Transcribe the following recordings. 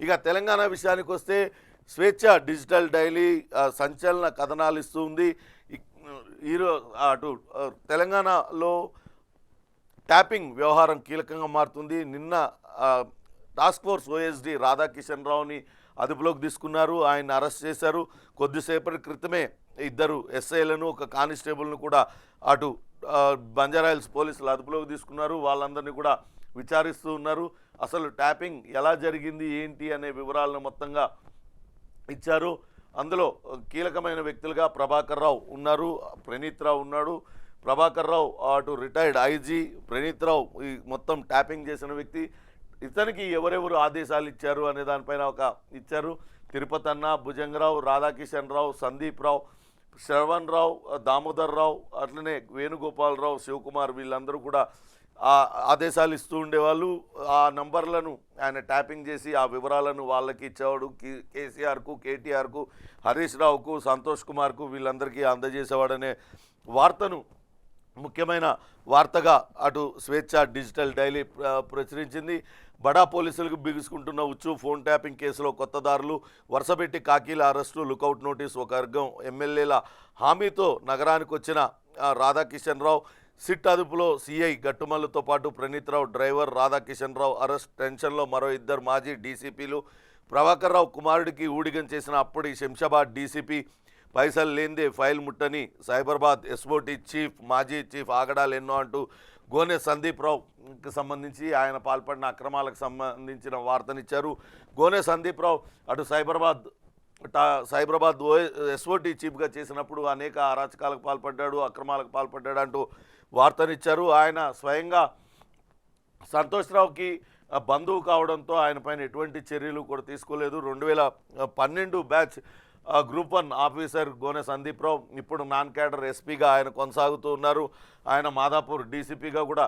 ఇక తెలంగాణ విషయానికి వస్తే స్వేచ్ఛ డిజిటల్ డైలీ సంచలన కథనాలు ఇస్తూ ఉంది. అటు తెలంగాణలో ట్యాపింగ్ వ్యవహారం కీలకంగా మారుతుంది. నిన్న టాస్క్ ఫోర్స్ ఓఎస్డి రాధాకిషన్ రావుని అదుపులోకి తీసుకున్నారు. ఆయన అరెస్ట్ చేశారు. కొద్దిసేపటి క్రితమే ఇద్దరు ఎస్ఐలను ఒక కానిస్టేబుల్ను కూడా అటు బంజారాహిల్స్ పోలీసులు అదుపులోకి తీసుకున్నారు. వాళ్ళందరినీ కూడా విచారిస్తూ ఉన్నారు. అసలు ట్యాపింగ్ ఎలా జరిగింది ఏంటి అనే వివరాలను మొత్తంగా ఇచ్చారు. అందులో కీలకమైన వ్యక్తులుగా ప్రభాకర్ రావు ఉన్నారు, ప్రణీత్ రావు ఉన్నాడు. ప్రభాకర్ రావు అటు రిటైర్డ్ ఐజీ, ప్రణీత్ రావు ఈ మొత్తం ట్యాపింగ్ చేసిన వ్యక్తి. ఇతనికి ఎవరెవరు ఆదేశాలు ఇచ్చారు అనే దానిపైన ఇచ్చారు. తిరుపతి అన్న, భుజంగరావు, రాధాకిషన్ రావు, సందీప్ రావు, శ్రవణ్ రావు, దామోదర్ రావు, అట్లనే వేణుగోపాలరావు, శివకుమార్ వీళ్ళందరూ కూడా ఆదేశాలు ఇస్తూ ఉండేవాళ్ళు. ఆ నంబర్లను ఆయన ట్యాపింగ్ చేసి ఆ వివరాలను వాళ్ళకి ఇచ్చేవాడు. కేసీఆర్కు, కేటీఆర్కు, హరీష్ రావుకు, సంతోష్ కుమార్కు వీళ్ళందరికీ అందజేసేవాడనే వార్తను ముఖ్యమైన వార్తగా అటు స్వేచ్ఛ డిజిటల్ డైలీ ప్రచురించింది. బడా పోలీసులకు బిగుసుకుంటున్న ఉచ్చు, ఫోన్ ట్యాపింగ్ కేసులో కొత్త దారులు, వరుసపెట్టి కాకీల అరెస్టు, లుకౌట్ నోటీస్, ఒక వర్గం ఎమ్మెల్యేల హామీతో నగరానికి వచ్చిన రాధాకిషన్ రావు, సిట్ అదుపులో సిఐ గట్టుమల్లుతో పాటు ప్రణీత్ రావు డ్రైవర్, రాధాకిషన్ రావు అరెస్ట్, టెన్షన్లో మరో ఇద్దరు మాజీ డీసీపీలు, ప్రభాకర్ రావు కుమారుడికి ఊడిగం చేసిన అప్పటి శంషాబాద్ డీసీపీ, పైసలు లేందే ఫైల్ ముట్టని సైబరాబాద్ ఎస్ఓటీ చీఫ్, మాజీ చీఫ్ ఆగడాలు ఎన్నో అంటూ గోనె సందీప్ రావుకి సంబంధించి ఆయన పాల్పడిన అక్రమాలకు సంబంధించిన వార్తనిచ్చారు. గోనె సందీప్ రావు అటు సైబరాబాద్ ఎస్ఓటీ చీఫ్గా చేసినప్పుడు అనేక అరాచకాలకు పాల్పడ్డాడు, అక్రమాలకు పాల్పడ్డాడు అంటూ వార్తనిచ్చారు. ఆయన స్వయంగా సంతోష్ రావుకి బంధువు కావడంతో ఆయన పైన ఎటువంటి చర్యలు కూడా తీసుకోలేదు. 2012 బ్యాచ్ గ్రూప్ 1 ఆఫీసర్ గోనె సందీప్ రావు ఇప్పుడు నాన్ క్యాడర్ ఎస్పీగా ఆయన కొనసాగుతూ ఉన్నారు. ఆయన మాదాపూర్ డీసీపీగా కూడా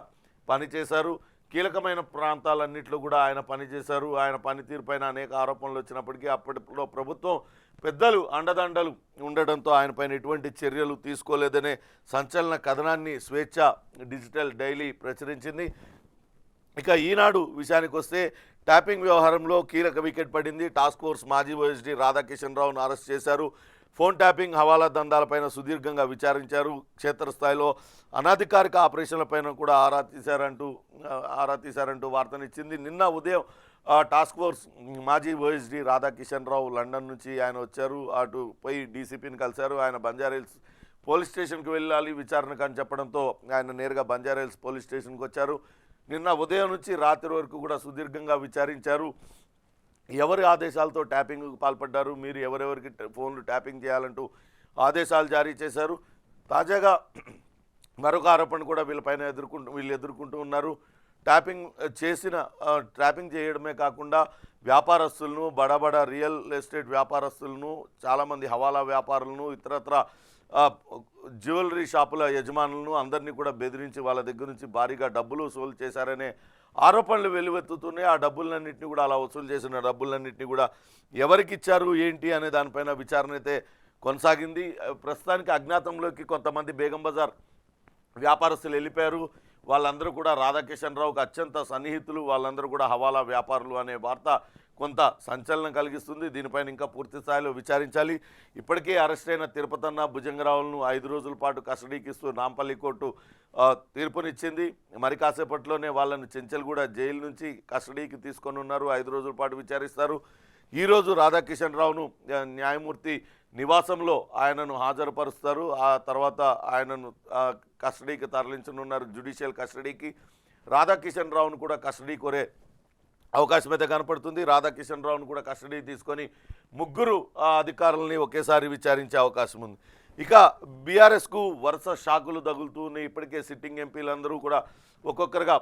పనిచేశారు. కీలకమైన ప్రాంతాలన్నింటిలో కూడా ఆయన పనిచేశారు. ఆయన పనితీరు పైన అనేక ఆరోపణలు వచ్చినప్పటికీ అప్పటిలో ప్రభుత్వం పెద్దలు అండదండలు ఉండడంతో ఆయన పైన ఎటువంటి చర్యలు తీసుకోలేదనే సంచలన కథనాన్ని స్వేచ్ఛ డిజిటల్ డైలీ ప్రచురించింది. ఇక ఈనాడు విషయానికి వస్తే ట్యాపింగ్ వ్యవహారంలో కీలక వికెట్ పడింది. టాస్క్ ఫోర్స్ మాజీ ఓఎస్డీ రాధాకిషన్ రావును అరెస్ట్ చేశారు. ఫోన్ ట్యాపింగ్, హవాలా దందాలపైన సుదీర్ఘంగా విచారించారు. క్షేత్రస్థాయిలో అనధికారిక ఆపరేషన్లపైన కూడా ఆరా తీశారంటూ వార్తనిచ్చింది. నిన్న ఉదయం టాస్క్ ఫోర్స్ మాజీ ఓఎస్డీ రాధాకిషన్ రావు లండన్ నుంచి ఆయన వచ్చారు. అటు పోయి డీసీపీని కలిశారు. ఆయన బంజారాహిల్స్ పోలీస్ స్టేషన్కి వెళ్ళాలి విచారణకు అని చెప్పడంతో ఆయన నేరుగా బంజారాహిల్స్ పోలీస్ స్టేషన్కి వచ్చారు. నిన్న ఉదయం నుంచి రాత్రి వరకు కూడా సుదీర్ఘంగా విచారించారు. ఎవరి ఆదేశాలతో ట్యాపింగ్కు పాల్పడ్డారు, మీరు ఎవరెవరికి ఫోన్లు ట్యాపింగ్ చేయాలంటూ ఆదేశాలు జారీ చేశారు. తాజాగా మరొక ఆరోపణ కూడా వీళ్ళు ఎదుర్కొంటూ ఉన్నారు. ట్యాపింగ్ చేయడమే కాకుండా వ్యాపారస్తులను, బడా రియల్ ఎస్టేట్ వ్యాపారస్తులను, చాలామంది హవాలా వ్యాపారులను, ఇతరత్ర జ్యువెలరీ షాపుల యజమానులను అందరినీ కూడా బెదిరించి వాళ్ళ దగ్గర నుంచి భారీగా డబ్బులు వసూలు చేశారనే ఆరోపణలు వెలువెత్తుతున్నాయి. ఆ డబ్బులన్నింటినీ కూడా అలా వసూలు చేసిన డబ్బులన్నింటినీ కూడా ఎవరికి ఇచ్చారు ఏంటి అనే దానిపైన విచారణ అయితే కొనసాగింది. ప్రస్తుతానికి అజ్ఞాతంలోకి కొంతమంది బేగం బజార్ వ్యాపారస్తులు వెళ్ళిపోయారు. వాళ్ళందరూ కూడా రాధాకిషన్ రావుకి అత్యంత సన్నిహితులు, వాళ్ళందరూ కూడా హవాలా వ్యాపారులు అనే వార్త కొంత సంచలనం కలిగిస్తుంది. దీనిపైన ఇంకా పూర్తి స్థాయిలో విచారించాలి. ఇప్పటికే అరెస్ట్ అయిన తిరుపతన్న, భుజంగరావులను 5 రోజుల పాటు కస్టడీకి ఇస్తూ నాంపల్లి కోర్టు తీర్పునిచ్చింది. మరి కాసేపట్లోనే వాళ్ళను చెంచల్గూడ జైలు నుంచి కస్టడీకి తీసుకొని ఉన్నారు. 5 రోజుల పాటు విచారిస్తారు. ఈరోజు రాధాకిషన్ రావును న్యాయమూర్తి నివాసంలో ఆయనను హాజరుపరుస్తారు. ఆ తర్వాత ఆయనను కస్టడీకి తరలించనున్నారు, జ్యుడిషియల్ కస్టడీకి. రాధాకిషన్ రావును కూడా కస్టడీ కోరే అవకాశం అయితే కనపడుతుంది. రాధాకిషన్ రావును కూడా కస్టడీ తీసుకొని 3 అధికారులని ఒకేసారి విచారించే అవకాశం ఉంది. ఇక బీఆర్ఎస్కు వరుస షాకులు తగులుతూ ఉన్నాయి. ఇప్పటికే సిట్టింగ్ ఎంపీలందరూ కూడా ఒక్కొక్కరుగా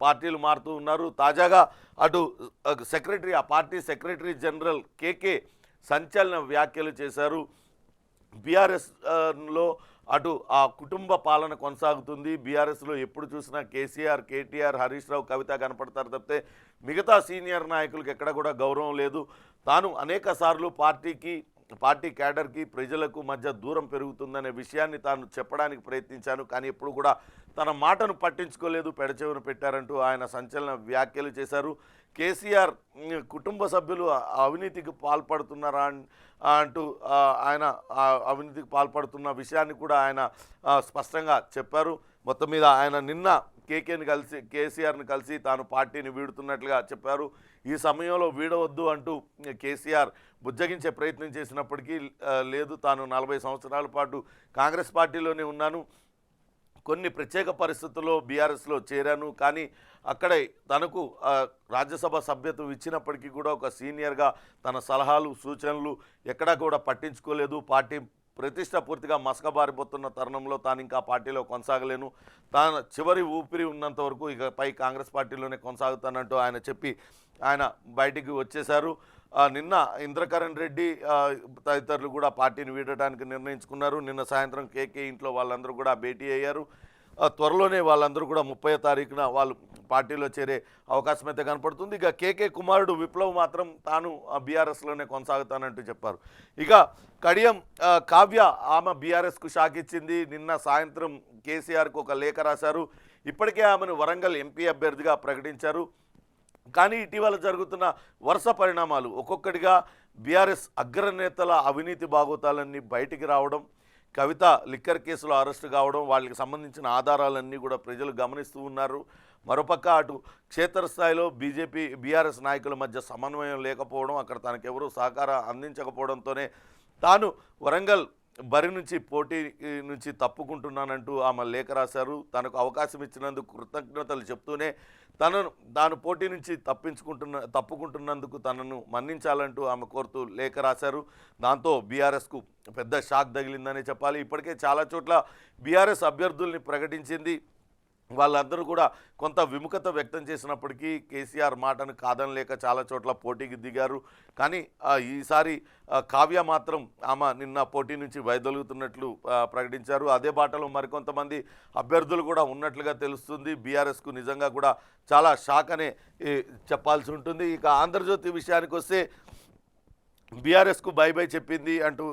పార్టీలు మారుతూ ఉన్నారు. తాజాగా అటు ఆ పార్టీ సెక్రటరీ జనరల్ కేకే సంచలన వ్యాఖ్యలు చేశారు. బీఆర్ఎస్లో అటు ఆ కుటుంబ పాలన కొనసాగుతుంది. బీఆర్ఎస్లో ఎప్పుడు చూసినా కేసీఆర్, కేటీఆర్, హరీష్ రావు, కవిత కనపడతారు తప్పితే మిగతా సీనియర్ నాయకులకు ఎక్కడ కూడా గౌరవం లేదు. తాను అనేక సార్లు పార్టీ క్యాడర్కి, ప్రజలకు మధ్య దూరం పెరుగుతుందనే విషయాన్ని తాను చెప్పడానికి ప్రయత్నించాను. కానీ ఎప్పుడు కూడా తన మాటను పట్టించుకోలేదు, పెడచెవిన పెట్టారంటూ ఆయన సంచలన వ్యాఖ్యలు చేశారు. కేసీఆర్ కుటుంబ సభ్యులు అవినీతికి పాల్పడుతున్నారా అంటూ ఆయన అవినీతికి పాల్పడుతున్న విషయాన్ని కూడా ఆయన స్పష్టంగా చెప్పారు. మొత్తం మీద ఆయన నిన్న కేసీఆర్ని కలిసి తాను పార్టీని వీడుతున్నట్లుగా చెప్పారు. ఈ సమయంలో వీడవద్దు అంటూ కేసీఆర్ బుజ్జగించే ప్రయత్నం చేసినప్పటికీ లేదు, తాను 40 సంవత్సరాల పాటు కాంగ్రెస్ పార్టీలోనే ఉన్నాను, కొన్ని ప్రత్యేక పరిస్థితుల్లో బీఆర్ఎస్లో చేరాను, కానీ అక్కడే తనకు రాజ్యసభ సభ్యత్వం ఇచ్చినప్పటికీ కూడా ఒక సీనియర్గా తన సలహాలు సూచనలు ఎక్కడా కూడా పట్టించుకోలేదు. పార్టీ ప్రతిష్ట పూర్తిగా మసకబారిపోతున్న తరుణంలో తాను ఇంకా పార్టీలో కొనసాగలేను, తాను చివరి ఊపిరి ఉన్నంత వరకు ఇకపై కాంగ్రెస్ పార్టీలోనే కొనసాగుతానంటూ ఆయన చెప్పి ఆయన బయటికి వచ్చేశారు. నిన్న ఇంద్రకరణ్ రెడ్డి తదితరులు కూడా పార్టీని వీడటానికి నిర్ణయించుకున్నారు. నిన్న సాయంత్రం కేకే ఇంట్లో వాళ్ళందరూ కూడా భేటీ అయ్యారు. త్వరలోనే వాళ్ళందరూ కూడా 30వ తారీఖున వాళ్ళు పార్టీలో చేరే అవకాశం అయితే కనపడుతుంది. ఇక కేకే కుమారుడు విప్లవ్ మాత్రం తాను బీఆర్ఎస్లోనే కొనసాగుతానంటూ చెప్పారు. ఇక కడియం కావ్య ఆమె బీఆర్ఎస్కు షాక్ ఇచ్చింది. నిన్న సాయంత్రం కేసీఆర్కు ఒక లేఖ రాశారు. ఇప్పటికే ఆమెను వరంగల్ ఎంపీ అభ్యర్థిగా ప్రకటించారు. కానీ ఇటీవల జరుగుతున్న వరుస పరిణామాలు ఒక్కొక్కటిగా బీఆర్ఎస్ అగ్రనేతల అవినీతి బాగోతాలన్నీ బయటికి రావడం, కవిత లిక్కర్ కేసులో అరెస్టు కావడం, వాళ్ళకి సంబంధించిన ఆధారాలన్నీ కూడా ప్రజలు గమనిస్తూ ఉన్నారు. మరోపక్క అటు క్షేత్రస్థాయిలో బీఆర్ఎస్ నాయకుల మధ్య సమన్వయం లేకపోవడం, అక్కడ తనకెవరూ సహకారం అందించకపోవడంతోనే తాను వరంగల్ బరి నుంచి పోటీ నుంచి తప్పుకుంటున్నానంటూ ఆమె లేఖ రాశారు. తనకు అవకాశం ఇచ్చినందుకు కృతజ్ఞతలు చెప్తూనే తాను పోటీ నుంచి తప్పుకుంటున్నందుకు తనను మన్నించాలంటూ ఆమె కోరుతూ లేఖ రాశారు. దాంతో బీఆర్ఎస్కు పెద్ద షాక్ తగిలిందని చెప్పాలి. ఇప్పటికే చాలా చోట్ల బీఆర్ఎస్ అభ్యర్థుల్ని ప్రకటించింది. వాళ్ళందరూ కూడా కొంత విముఖత వ్యక్తం చేసినప్పటికీ కేసీఆర్ మాటను కాదనలేక చాలా చోట్ల పోటీకి దిగారు. కానీ ఈసారి కావ్య మాత్రం ఆమె నిన్న పోటీ నుంచి వైదొలుగుతున్నట్లు ప్రకటించారు. అదే బాటలో మరికొంతమంది అభ్యర్థులు కూడా ఉన్నట్లుగా తెలుస్తుంది. బీఆర్ఎస్కు నిజంగా కూడా చాలా షాక్ అనే చెప్పాల్సి ఉంటుంది. ఇక ఆంధ్రజ్యోతి విషయానికి వస్తే బీఆర్ఎస్కు బై బై చెప్పింది అంటూ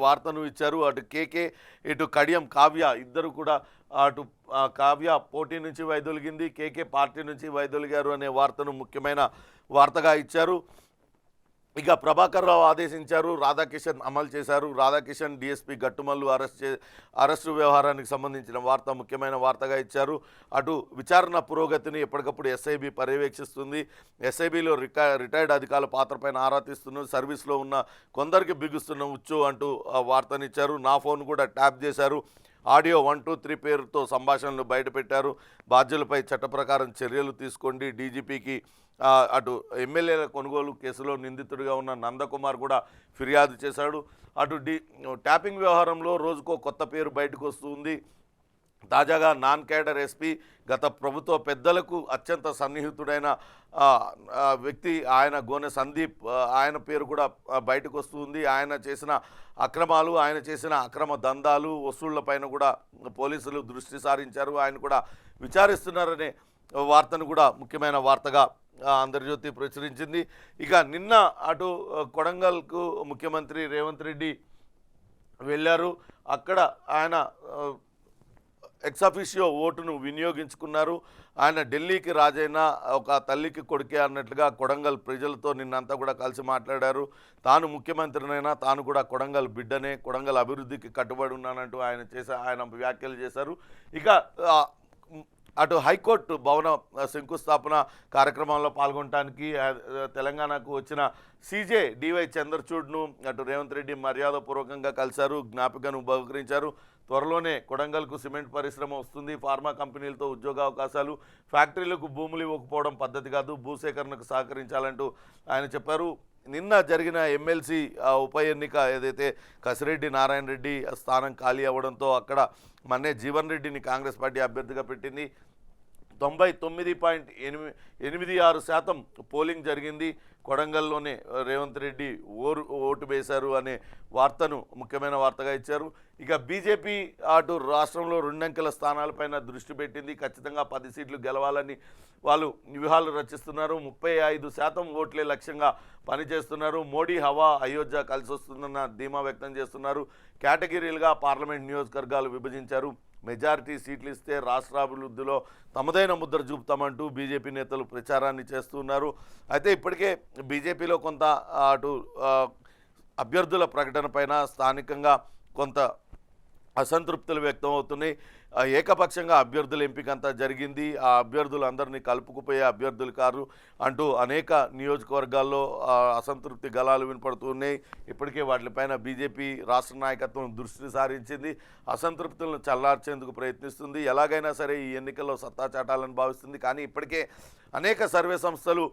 వార్తను ఇచ్చారు. అటు కేకే ఇటు కడియం కావ్య ఇద్దరు కూడా అటు కావ్య పోటీ నుంచి వైదొలిగింది, కేకే పార్టీ నుంచి వైదొలిగారు అనే వార్తను ముఖ్యమైన వార్తగా ఇచ్చారు. ఇక ప్రభాకర్ రావు ఆదేశించారు, రాధాకిషన్ అమలు చేశారు. రాధాకిషన్ డీఎస్పీ గట్టుమల్లు అరెస్టు వ్యవహారానికి సంబంధించిన వార్త ముఖ్యమైన వార్తగా ఇచ్చారు. అటు విచారణ పురోగతిని ఎప్పటికప్పుడు ఎస్ఐబి పర్యవేక్షిస్తుంది. ఎస్ఐబిలో రిటైర్డ్ అధికారుల పాత్రపైన ఆరా తీస్తున్నారు. సర్వీస్లో ఉన్న కొందరికి బిగుస్తున్న ఉచ్చు అంటూ వార్తనిచ్చారు. నా ఫోన్ కూడా ట్యాప్ చేశారు. ఆడియో 1, 2, 3 పేరుతో సంభాషణలు బయటపెట్టారు. బాధ్యులపై చట్ట ప్రకారం చర్యలు తీసుకోండి. డీజీపీకి అటు ఎమ్మెల్యేల కొనుగోలు కేసులో నిందితుడిగా ఉన్న నందకుమార్ కూడా ఫిర్యాదు చేశాడు. అటు ట్యాపింగ్ వ్యవహారంలో రోజుకో కొత్త పేరు బయటకు వస్తుంది. తాజాగా నాన్ క్యాడర్ ఎస్పీ గత ప్రభుత్వ పెద్దలకు అత్యంత సన్నిహితుడైన వ్యక్తి ఆయన గోనె సందీప్, ఆయన పేరు కూడా బయటకు వస్తుంది. ఆయన చేసిన అక్రమాలు, ఆయన చేసిన అక్రమ దందాలు, వసూళ్లపైన కూడా పోలీసులు దృష్టి సారించారు. ఆయన కూడా విచారిస్తున్నారనే వార్తను కూడా ముఖ్యమైన వార్తగా ఆంధ్రజ్యోతి ప్రచురించింది. ఇక నిన్న అటు కొడంగల్కు ముఖ్యమంత్రి రేవంత్ రెడ్డి వెళ్ళారు. అక్కడ ఆయన ఎక్సాఫిషియో ఓటును వినియోగించుకున్నారు. ఆయన ఢిల్లీకి రాజైన ఒక తల్లికి కొడుకే అన్నట్లుగా కొడంగల్ ప్రజలతో నిన్నంతా కూడా కలిసి మాట్లాడారు. తాను ముఖ్యమంత్రినైనా తాను కూడా కొడంగల్ బిడ్డనే, కొడంగల్ అభివృద్ధికి కట్టుబడి ఉన్నానంటూ ఆయన వ్యాఖ్యలు చేశారు. ఇక అటు హైకోర్టు భవన శంకుస్థాపన కార్యక్రమంలో పాల్గొనడానికి తెలంగాణకు వచ్చిన సీజే డివై చంద్రచూడ్ను అటు రేవంత్ రెడ్డి మర్యాదపూర్వకంగా కలిశారు, జ్ఞాపికను బహుకరించారు. త్వరలోనే కొడంగల్కు సిమెంట్ పరిశ్రమ వస్తుంది, ఫార్మా కంపెనీలతో ఉద్యోగావకాశాలు, ఫ్యాక్టరీలకు భూములు ఇవ్వకపోవడం పద్ధతి కాదు, భూసేకరణకు సహకరించాలంటూ ఆయన చెప్పారు. నిన్న జరిగిన ఎమ్మెల్సీ ఉప ఎన్నిక ఏదైతే కసిరెడ్డి నారాయణ రెడ్డి స్థానం ఖాళీ అవ్వడంతో అక్కడ మన్నే జీవన్ రెడ్డిని కాంగ్రెస్ పార్టీ అభ్యర్థిగా పెట్టింది. 99.86% పోలింగ్ జరిగింది. కొడంగల్లోనే రేవంత్ రెడ్డి ఓటు వేశారు అనే వార్తను ముఖ్యమైన వార్తగా ఇచ్చారు. ఇక బీజేపీ అటు రాష్ట్రంలో 2 అంకెల స్థానాలపైన దృష్టి పెట్టింది. ఖచ్చితంగా 10 సీట్లు గెలవాలని వాళ్ళు వ్యూహాలు రచిస్తున్నారు. 35% ఓట్లే లక్ష్యంగా పనిచేస్తున్నారు. మోడీ హవా అయోధ్య కలిసి వస్తుందన్న ధీమా వ్యక్తం చేస్తున్నారు. కేటగిరీలుగా పార్లమెంట్ నియోజకవర్గాలు విభజించారు. మెజారిటీ సీట్లు ఇస్తే రాష్ట్ర అభివృద్ధిలో తమదైన ముద్ర చూపుతామంటూ బీజేపీ నేతలు ప్రచారాన్ని చేస్తున్నారు. అయితే ఇప్పటికే బీజేపీలో కొంత అటు అభ్యర్థుల ప్రకటన పైన స్థానికంగా కొంత అసంతృప్తులు వ్యక్తం అవుతున్నాయి. ఏకపక్షంగా అభ్యర్థుల ఎంపిక అంతా జరిగింది. ఆ అభ్యర్థులు అందరినీ కలుపుకుపోయే అభ్యర్థులు కారు అంటూ అనేక నియోజకవర్గాల్లో అసంతృప్తి గళాలు వినపడుతున్నాయి. ఇప్పటికే వాటిపైన బీజేపీ రాష్ట్ర నాయకత్వం దృష్టి సారించింది. అసంతృప్తులను చల్లార్చేందుకు ప్రయత్నిస్తుంది. ఎలాగైనా సరే ఈ ఎన్నికల్లో సత్తా చాటాలని భావిస్తుంది. కానీ ఇప్పటికే అనేక సర్వే సంస్థలు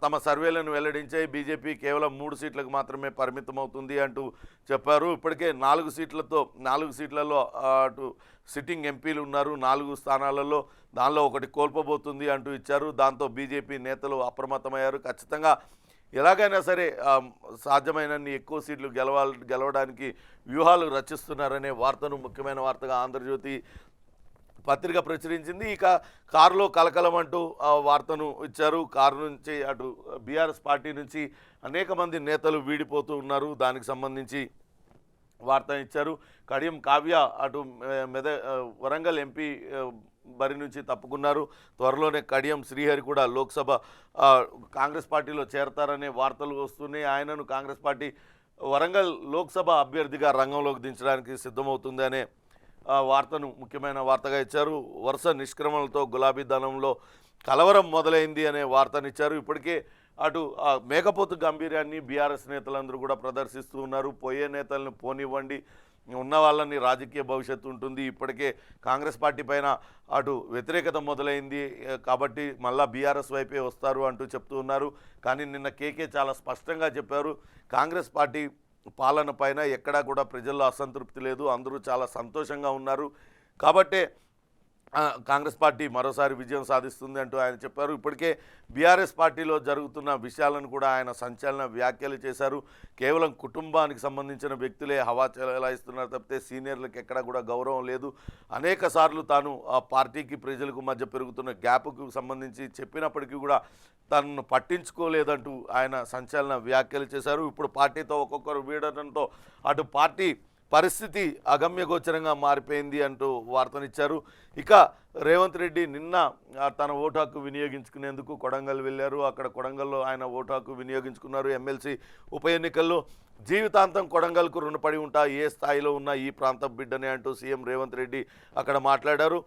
తమ సర్వేలను వెల్లడించాయి. బీజేపీ కేవలం 3 సీట్లకు మాత్రమే పరిమితం అవుతుంది అంటూ చెప్పారు. ఇప్పటికే 4 సీట్లలో అటు సిట్టింగ్ ఎంపీలు ఉన్నారు. 4 స్థానాలలో దానిలో ఒకటి కోల్పోబోతుంది అంటూ ఇచ్చారు. దాంతో బీజేపీ నేతలు అప్రమత్తమయ్యారు. ఖచ్చితంగా ఎలాగైనా సరే సాధ్యమైనన్ని ఎక్కువ సీట్లు గెలవడానికి వ్యూహాలు రచిస్తున్నారనే వార్తను ముఖ్యమైన వార్తగా ఆంధ్రజ్యోతి పత్రిక ప్రచురించింది. ఇక కారులో కలకలం అంటూ వార్తను ఇచ్చారు. కారు నుంచి అటు బీఆర్ఎస్ పార్టీ నుంచి అనేక మంది నేతలు వీడిపోతూ ఉన్నారు. దానికి సంబంధించి వార్త ఇచ్చారు. కడియం కావ్య అటు వరంగల్ ఎంపీ బరి నుంచి తప్పుకున్నారు. త్వరలోనే కడియం శ్రీహరి కూడా లోక్సభ కాంగ్రెస్ పార్టీలో చేరతారనే వార్తలు వస్తున్నాయి. ఆయనను కాంగ్రెస్ పార్టీ వరంగల్ లోక్సభ అభ్యర్థిగా రంగంలోకి దించడానికి సిద్ధమవుతుంది అనే వార్తను ముఖ్యమైన వార్తగా ఇచ్చారు. వరుస నిష్క్రమణలతో గులాబీ దళంలో కలవరం మొదలైంది అనే వార్తనిచ్చారు. ఇప్పటికే అటు మేకపోతు గంభీర్యాన్ని బీఆర్ఎస్ నేతలందరూ కూడా ప్రదర్శిస్తూ ఉన్నారు. పోయే నేతలను పోనివ్వండి, ఉన్న వాళ్ళని రాజకీయ భవిష్యత్తు ఉంటుంది. ఇప్పటికే కాంగ్రెస్ పార్టీ పైన అటు వ్యతిరేకత మొదలైంది కాబట్టి మళ్ళా బీఆర్ఎస్ వైపే వస్తారు అంటూ చెప్తూ ఉన్నారు. కానీ నిన్న కేకే చాలా స్పష్టంగా చెప్పారు, కాంగ్రెస్ పార్టీ పాలన పైన ఎక్కడా కూడా ప్రజల్లో అసంతృప్తి లేదు, అందరూ చాలా సంతోషంగా ఉన్నారు. కాబట్టే కాంగ్రెస్ పార్టీ మరోసారి విజయం సాధిస్తుంది అంటూ ఆయన చెప్పారు. ఇప్పటికే బీఆర్ఎస్ పార్టీలో జరుగుతున్న విషయాలను కూడా ఆయన సంచలన వ్యాఖ్యలు చేశారు. కేవలం కుటుంబానికి సంబంధించిన వ్యక్తులే హవా చెలాయిస్తున్నారు తప్పితే సీనియర్లకు ఎక్కడా కూడా గౌరవం లేదు. అనేక సార్లు తాను ఆ పార్టీకి ప్రజలకు మధ్య పెరుగుతున్న గ్యాప్కు సంబంధించి చెప్పినప్పటికీ కూడా తనను పట్టించుకోలేదంటూ ఆయన సంచలన వ్యాఖ్యలు చేశారు. ఇప్పుడు పార్టీతో ఒక్కొక్కరు వీడటంతో అటు పార్టీ పరిస్థితి అగమ్యగోచరంగా మారిపోయింది అంటూ వార్తనిచ్చారు. ఇక రేవంత్ రెడ్డి నిన్న తన ఓటు హక్కు వినియోగించుకునేందుకు కొడంగల్ వెళ్ళారు. అక్కడ కొడంగల్లో ఆయన ఓటు హక్కు వినియోగించుకున్నారు. ఎమ్మెల్సీ ఉప ఎన్నికల్లో జీవితాంతం కొడంగల్కు రుణపడి ఉంటా, ఏ స్థాయిలో ఉన్న ఈ ప్రాంతం బిడ్డనే అంటూ సీఎం రేవంత్ రెడ్డి అక్కడ మాట్లాడారు.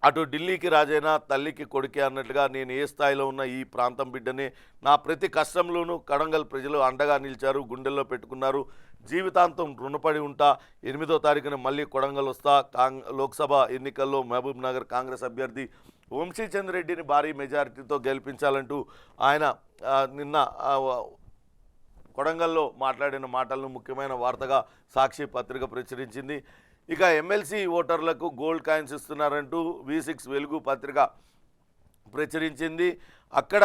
అటు ఢిల్లీకి రాజైనా తల్లికి కొడుకే అన్నట్లుగా నేను ఏ స్థాయిలో ఉన్న ఈ ప్రాంతం బిడ్డనే, నా ప్రతి కష్టంలోనూ కొడంగల్ ప్రజలు అండగా నిలిచారు, గుండెల్లో పెట్టుకున్నారు, జీవితాంతం రుణపడి ఉంటా, 8వ తారీఖున మళ్ళీ కొడంగల్ వస్తా, లోక్సభ ఎన్నికల్లో మహబూబ్ నగర్ కాంగ్రెస్ అభ్యర్థి వంశీచంద్ రెడ్డిని భారీ మెజారిటీతో గెలిపించాలంటూ ఆయన నిన్న కొడంగల్లో మాట్లాడిన మాటలను ముఖ్యమైన వార్తగా సాక్షి పత్రిక ప్రచురించింది. ఇక ఎమ్మెల్సీ ఓటర్లకు గోల్డ్ కాయిన్స్ ఇస్తున్నారంటూ V6 వెలుగు పత్రిక ప్రచురించింది. అక్కడ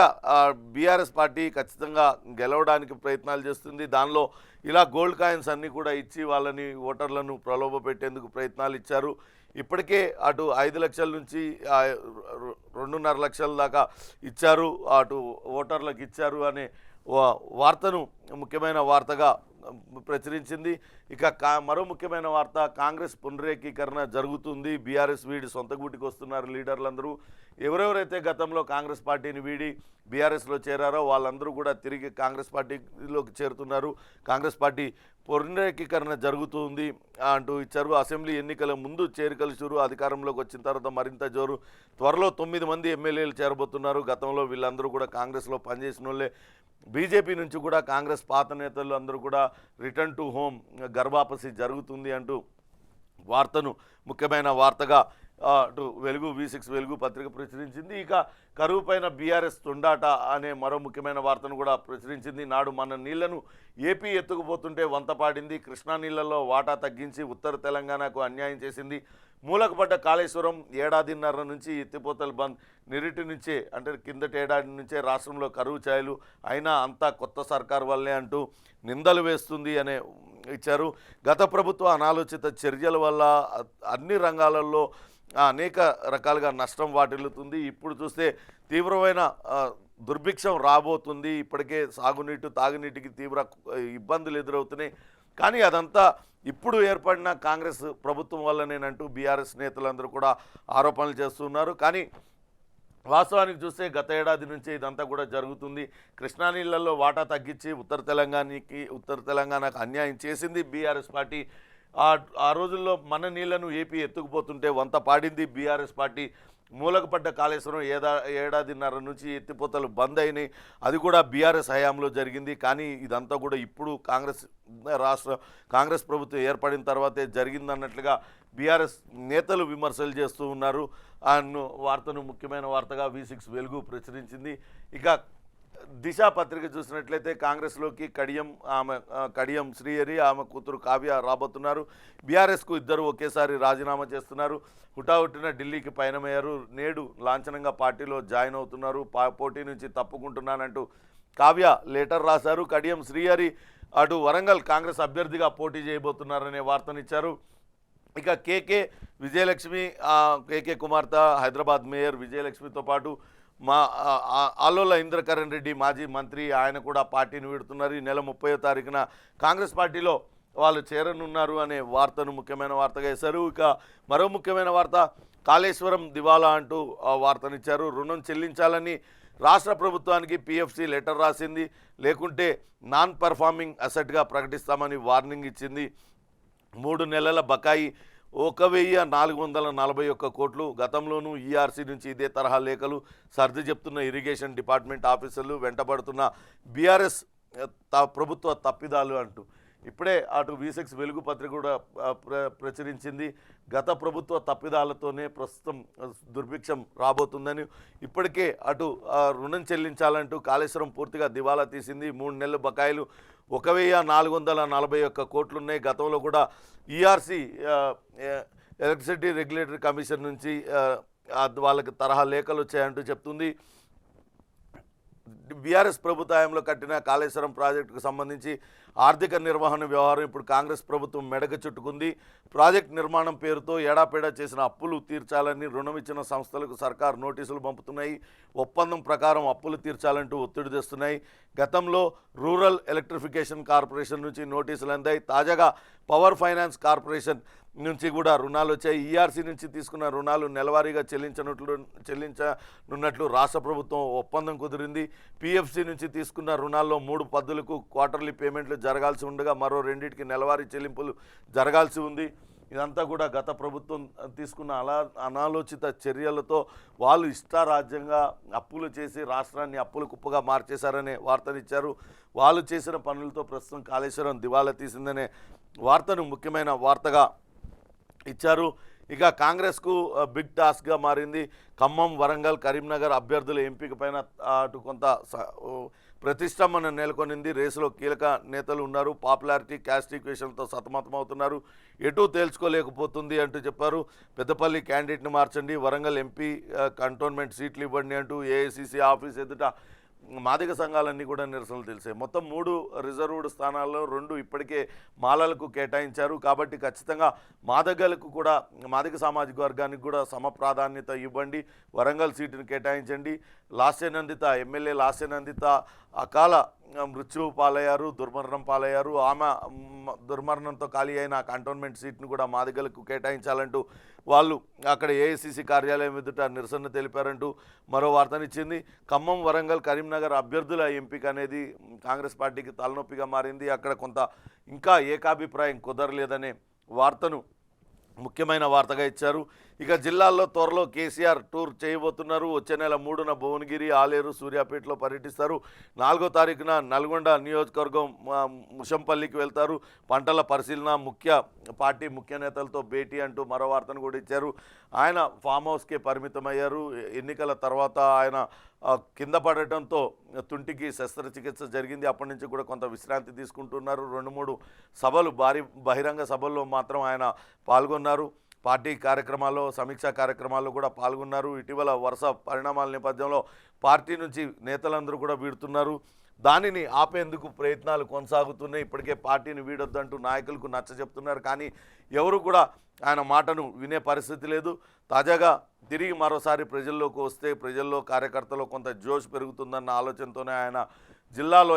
బీఆర్ఎస్ పార్టీ ఖచ్చితంగా గెలవడానికి ప్రయత్నాలు చేస్తుంది. దానిలో ఇలా గోల్డ్ కాయిన్స్ అన్నీ కూడా ఇచ్చి వాళ్ళని ఓటర్లను ప్రలోభ పెట్టేందుకు ప్రయత్నాలు ఇచ్చారు. ఇప్పటికే అటు 5 లక్షల నుంచి 2.5 లక్షల దాకా ఇచ్చారు, అటు ఓటర్లకు ఇచ్చారు అనే వార్తను ముఖ్యమైన వార్తగా ప్రచురించింది. ఇక మరో ముఖ్యమైన వార్త, కాంగ్రెస్ పునరేకీకరణ జరుగుతుంది. బీఆర్ఎస్ వీడి సొంత గూటికి వస్తున్నారు లీడర్లందరూ. ఎవరెవరైతే గతంలో కాంగ్రెస్ పార్టీని వీడి బీఆర్ఎస్లో చేరారో వాళ్ళందరూ కూడా తిరిగి కాంగ్రెస్ పార్టీలోకి చేరుతున్నారు. కాంగ్రెస్ పార్టీ పునరేకీకరణ జరుగుతుంది అంటూ ఇచ్చారు. అసెంబ్లీ ఎన్నికల ముందు చేరికలు చురు, అధికారంలోకి వచ్చిన తర్వాత మరింత జోరు. త్వరలో 9 మంది ఎమ్మెల్యేలు చేరబోతున్నారు. గతంలో వీళ్ళందరూ కూడా కాంగ్రెస్లో పనిచేసిన వాళ్ళే. బీజేపీ నుంచి కూడా కాంగ్రెస్ పాత నేతలు అందరూ కూడా రిటర్న్ టు హోమ్, గర్భాపసి జరుగుతుంది అంటూ వార్తను ముఖ్యమైన వార్తగా అటు వెలుగు V6 వెలుగు పత్రిక ప్రచురించింది. ఇక కరువు పైన బీఆర్ఎస్ తొండాట అనే మరో ముఖ్యమైన వార్తను కూడా ప్రచురించింది. నాడు మన నీళ్లను ఏపీ ఎత్తుకుపోతుంటే వంతపాడింది, కృష్ణా నీళ్లలో వాటా తగ్గించి ఉత్తర తెలంగాణకు అన్యాయం చేసింది, మూలకపడ్డ కాళేశ్వరం, ఏడాదిన్నర నుంచి ఎత్తిపోతలు బంద్, నిరుటి నుంచే అంటే కిందటి ఏడాది నుంచే రాష్ట్రంలో కరువు ఛాయలు, అయినా అంతా కొత్త సర్కార్ వల్లే అంటూ నిందలు వేస్తుంది అనే ఇచ్చారు. గత ప్రభుత్వ అనాలోచిత చర్యల వల్ల అన్ని రంగాలలో అనేక రకాలుగా నష్టం వాటిల్లుతుంది. ఇప్పుడు చూస్తే తీవ్రమైన దుర్భిక్షం రాబోతుంది. ఇప్పటికే సాగునీటి తాగునీటికి తీవ్ర ఇబ్బందులు ఎదురవుతున్నాయి. కానీ అదంతా ఇప్పుడు ఏర్పడిన కాంగ్రెస్ ప్రభుత్వం వల్లనేనంటూ బీఆర్ఎస్ నేతలందరూ కూడా ఆరోపణలు చేస్తున్నారు. కానీ వాస్తవానికి చూస్తే గత ఏడాది నుంచి ఇదంతా కూడా జరుగుతుంది. కృష్ణా నీళ్లలో వాటా తగ్గించి ఉత్తర తెలంగాణకు అన్యాయం చేసింది బీఆర్ఎస్ పార్టీ. ఆ రోజుల్లో మన నీళ్లను ఏపీ ఎత్తుకుపోతుంటే వంత పాడింది బీఆర్ఎస్ పార్టీ. మూలకపడ్డ కాళేశ్వరం ఏడాదిన్నర నుంచి ఎత్తిపోతలు బంద్ అయినాయి. అది కూడా బీఆర్ఎస్ హయాంలో జరిగింది. కానీ ఇదంతా కూడా ఇప్పుడు కాంగ్రెస్ ప్రభుత్వం ఏర్పడిన తర్వాతే జరిగిందన్నట్లుగా బీఆర్ఎస్ నేతలు విమర్శలు చేస్తూ ఉన్నారు. వార్తను ముఖ్యమైన వార్తగా V6 వెలుగు ప్రచురించింది. ఇక దిశ పత్రిక చూసినట్లయితే కాంగ్రెస్లోకి కడియం శ్రీహరి, ఆమె కూతురు కావ్య రాబోతున్నారు. బీఆర్ఎస్కు ఇద్దరు ఒకేసారి రాజీనామా చేస్తున్నారు. హుటాహుటిన ఢిల్లీకి పయనమయ్యారు. నేడు లాంఛనంగా పార్టీలో జాయిన్ అవుతున్నారు. పోటీ నుంచి తప్పుకుంటున్నానంటూ కావ్య లెటర్ రాశారు. కడియం శ్రీహరి అటు వరంగల్ కాంగ్రెస్ అభ్యర్థిగా పోటీ చేయబోతున్నారనే వార్తనిచ్చారు. ఇక కేకే కుమార్తె హైదరాబాద్ మేయర్ విజయలక్ష్మితో పాటు ఆలోల ఇంద్రకరణ్ రెడ్డి మాజీ మంత్రి, ఆయన కూడా పార్టీని వీడుతున్నారు. ఈ నెల 30వ తారీఖున కాంగ్రెస్ పార్టీలో వాళ్ళు చేరనున్నారు అనే వార్తను ముఖ్యమైన వార్తగా వేశారు. ఇక మరో ముఖ్యమైన వార్త, కాళేశ్వరం దివాలా అంటూ వార్తనిచ్చారు. రుణం చెల్లించాలని రాష్ట్ర ప్రభుత్వానికి PFC లెటర్ రాసింది. లేకుంటే నాన్ పర్ఫార్మింగ్ అసెట్గా ప్రకటిస్తామని వార్నింగ్ ఇచ్చింది. 3 నెలల బకాయి 1441 కోట్లు. గతంలోనూ ERC నుంచి ఇదే తరహా లేఖలు సర్ది చెప్తున్న ఇరిగేషన్ డిపార్ట్మెంట్ ఆఫీసర్లు వెంటబడుతున్న బీఆర్ఎస్ ప్రభుత్వ తప్పిదాలు అంటూ ఇప్పుడే అటు V6 వెలుగు పత్రిక కూడా ప్రచురించింది. గత ప్రభుత్వ తప్పిదాలతోనే ప్రస్తుతం దుర్భిక్షం రాబోతుందని, ఇప్పటికే అటు రుణం చెల్లించాలంటూ కాళేశ్వరం పూర్తిగా దివాలా తీసింది. 3 నెలల బకాయిలు 1441 కోట్లున్నాయి. గతంలో కూడా ERC ఎలక్ట్రిసిటీ రెగ్యులేటరీ కమిషన్ నుంచి వాళ్ళకి తరహా లేఖలు వచ్చాయంటూ చెప్తుంది. బీఆర్ఎస్ ప్రభుత్వంలో కట్టిన కాళేశ్వరం ప్రాజెక్టుకు సంబంధించి ఆర్థిక నిర్వహణ వ్యవహారం ఇప్పుడు కాంగ్రెస్ ప్రభుత్వం మెడకు చుట్టుకుంది. ప్రాజెక్ట్ నిర్మాణం పేరుతో ఏడాపేడా చేసిన అప్పులు తీర్చాలని రుణం ఇచ్చిన సంస్థలకు సర్కార్ నోటీసులు పంపుతున్నాయి. ఒప్పందం ప్రకారం అప్పులు తీర్చాలంటూ ఒత్తిడి తెస్తున్నాయి. గతంలో రూరల్ ఎలక్ట్రిఫికేషన్ కార్పొరేషన్ నుంచి నోటీసులు అందాయి. తాజాగా పవర్ ఫైనాన్స్ కార్పొరేషన్ నుంచి కూడా రుణాలు వచ్చాయి. ERC నుంచి తీసుకున్న రుణాలు నెలవారీగా చెల్లించనున్నట్లు రాష్ట్ర ప్రభుత్వం ఒప్పందం కుదిరింది. PFC నుంచి తీసుకున్న రుణాల్లో 3 పద్ధతులకు క్వార్టర్లీ పేమెంట్లు జరగాల్సి ఉండగా మరో 2టికి నెలవారీ చెల్లింపులు జరగాల్సి ఉంది. ఇదంతా కూడా గత ప్రభుత్వం తీసుకున్న అనాలోచిత చర్యలతో వాళ్ళు ఇష్టారాజ్యంగా అప్పులు చేసి రాష్ట్రాన్ని అప్పుల కుప్పగా మార్చేశారనే వార్తనిచ్చారు. వాళ్ళు చేసిన పనులతో ప్రస్తుతం కాళేశ్వరం దివాలా తీసిందనే వార్తను ముఖ్యమైన వార్తగా ఇచ్చారు. ఇక కాంగ్రెస్కు బిగ్ టాస్క్గా మారింది. ఖమ్మం, వరంగల్, కరీంనగర్ అభ్యర్థుల ఎంపిక పైన అటు కొంత ప్రతిష్టంభన నెలకొనింది. రేసులో కీలక నేతలు ఉన్నారు. పాపులారిటీ, క్యాస్ట్ ఈక్వేషన్తో సతమతమవుతున్నారు. ఎటూ తేల్చుకోలేకపోతుంది అంటూ చెప్పారు. పెద్దపల్లి క్యాండిడేట్ని మార్చండి, వరంగల్ ఎంపీ కంటోన్మెంట్ సీట్లు ఇవ్వండి అంటూ AICC ఆఫీస్ ఎదుట మాదిగ సంఘాలన్నీ కూడా నిరసనలు తెలిసాయి. మొత్తం 3 రిజర్వ్డ్ స్థానాల్లో 2 ఇప్పటికే మాలలకు కేటాయించారు. కాబట్టి ఖచ్చితంగా మాదిగ సామాజిక వర్గానికి కూడా సమ ప్రాధాన్యత ఇవ్వండి. వరంగల్ సీటును కేటాయించండి. ఎమ్మెల్యే లాస్యనందిత అకాల మృత్యువు పాలయ్యారు, దుర్మరణం పాలయ్యారు. ఆమె దుర్మరణంతో ఖాళీ అయిన కంటోన్మెంట్ సీట్ను కూడా మాదిగలకు కేటాయించాలంటూ వాళ్ళు అక్కడ AICC కార్యాలయం ఎదుట నిరసన తెలిపారంటూ మరో వార్తనిచ్చింది. ఖమ్మం, వరంగల్, కరీంనగర్ అభ్యర్థుల ఎంపిక అనేది కాంగ్రెస్ పార్టీకి తలనొప్పిగా మారింది. అక్కడ కొంత ఇంకా ఏకాభిప్రాయం కుదరలేదనే వార్తను ముఖ్యమైన వార్తగా ఇచ్చారు. ఇక జిల్లాల్లో త్వరలో కేసీఆర్ టూర్ చేయబోతున్నారు. వచ్చే నెల 3న భువనగిరి, ఆలేరు, సూర్యాపేటలో పర్యటిస్తారు. 4వ తారీఖున నల్గొండ నియోజకవర్గం ముషంపల్లికి వెళ్తారు. పంటల పరిశీలన, పార్టీ ముఖ్య నేతలతో భేటీ అంటూ మరో వార్తను కూడా ఇచ్చారు. ఆయన ఫామ్ హౌస్కే పరిమితమయ్యారు. ఎన్నికల తర్వాత ఆయన కింద పడటంతో తుంటికి శస్త్రచికిత్స జరిగింది. అప్పటి నుంచి కూడా కొంత విశ్రాంతి తీసుకుంటున్నారు. 2-3 సభలు, బహిరంగ సభల్లో మాత్రం ఆయన పాల్గొన్నారు. పార్టీ కార్యక్రమాల్లో, సమీక్షా కార్యక్రమాల్లో కూడా పాల్గొన్నారు. ఇటీవల వరుస పరిణామాల నేపథ్యంలో పార్టీ నుంచి నేతలందరూ కూడా వీడుతున్నారు. దానిని ఆపేందుకు ప్రయత్నాలు కొనసాగుతున్నాయి. ఇప్పటికే పార్టీని వీడొద్దంటూ నాయకులకు నచ్చజెప్తున్నారు. కానీ ఎవరు కూడా ఆయన మాటను వినే పరిస్థితి లేదు. తాజాగా తిరిగి మరోసారి ప్రజల్లోకి వస్తే ప్రజల్లో కార్యకర్తలో కొంత జోష్ పెరుగుతుందన్న ఆలోచనతోనే ఆయన జిల్లాలో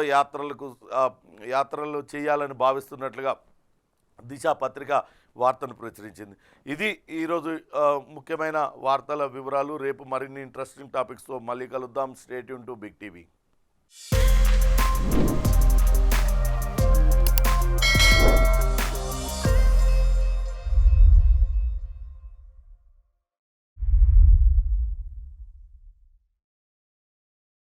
యాత్రలు చేయాలని భావిస్తున్నట్లుగా దిశ పత్రిక వార్తను ప్రచురించింది. ఇది ఈరోజు ముఖ్యమైన వార్తల వివరాలు. రేపు మరిన్ని ఇంట్రెస్టింగ్ టాపిక్స్తో మళ్ళీ కలుద్దాం. Stay tune to big TV.